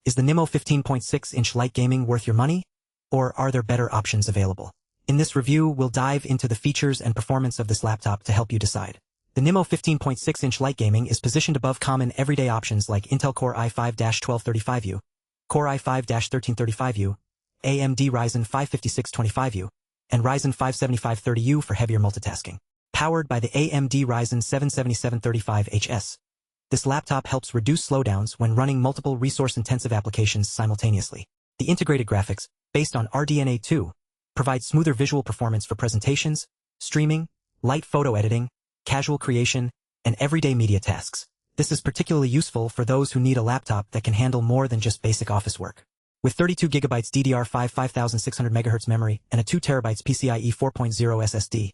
Is the NIMO 15.6-inch light gaming worth your money? Or are there better options available? In this review, we'll dive into the features and performance of this laptop to help you decide. The NIMO 15.6-inch light gaming is positioned above common everyday options like Intel Core i5-1235U, Core i5-1335U, AMD Ryzen 55625U, and Ryzen 57530U for heavier multitasking. Powered by the AMD Ryzen 77735HS. This laptop helps reduce slowdowns when running multiple resource-intensive applications simultaneously. The integrated graphics, based on RDNA 2, provide smoother visual performance for presentations, streaming, light photo editing, casual creation, and everyday media tasks. This is particularly useful for those who need a laptop that can handle more than just basic office work. With 32GB DDR5 5600MHz memory and a 2TB PCIe 4.0 SSD,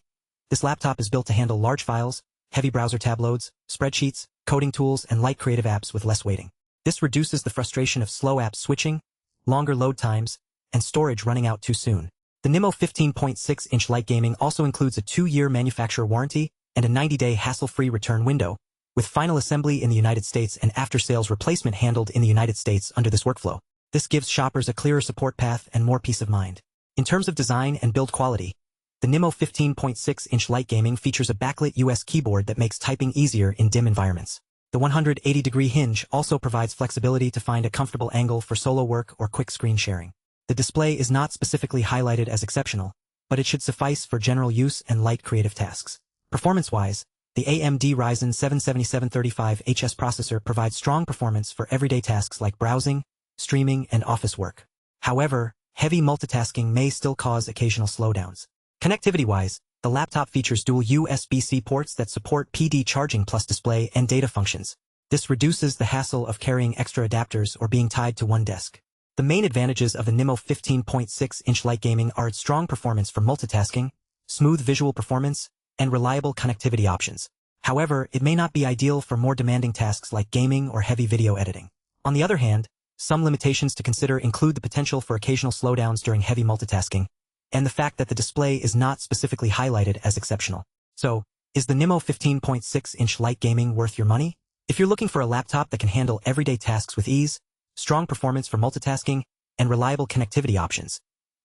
this laptop is built to handle large files, heavy browser tab loads, spreadsheets, coding tools, and light creative apps with less waiting. This reduces the frustration of slow app switching, longer load times, and storage running out too soon. The NIMO 15.6-inch light gaming also includes a 2-year manufacturer warranty and a 90-day hassle-free return window, with final assembly in the United States and after-sales replacement handled in the United States under this workflow. This gives shoppers a clearer support path and more peace of mind. In terms of design and build quality, the NIMO 15.6-inch light gaming features a backlit US keyboard that makes typing easier in dim environments. The 180-degree hinge also provides flexibility to find a comfortable angle for solo work or quick screen sharing. The display is not specifically highlighted as exceptional, but it should suffice for general use and light creative tasks. Performance-wise, the AMD Ryzen 77735HS processor provides strong performance for everyday tasks like browsing, streaming, and office work. However, heavy multitasking may still cause occasional slowdowns. Connectivity-wise, the laptop features dual USB-C ports that support PD charging plus display and data functions. This reduces the hassle of carrying extra adapters or being tied to one desk. The main advantages of the NIMO 15.6-inch light gaming are its strong performance for multitasking, smooth visual performance, and reliable connectivity options. However, it may not be ideal for more demanding tasks like gaming or heavy video editing. On the other hand, some limitations to consider include the potential for occasional slowdowns during heavy multitasking, and the fact that the display is not specifically highlighted as exceptional. So, is the NIMO 15.6-inch light gaming worth your money? If you're looking for a laptop that can handle everyday tasks with ease, strong performance for multitasking, and reliable connectivity options,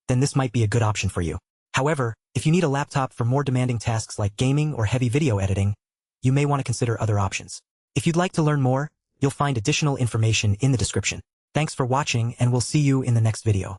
then this might be a good option for you. However, if you need a laptop for more demanding tasks like gaming or heavy video editing, you may want to consider other options. If you'd like to learn more, you'll find additional information in the description. Thanks for watching, and we'll see you in the next video.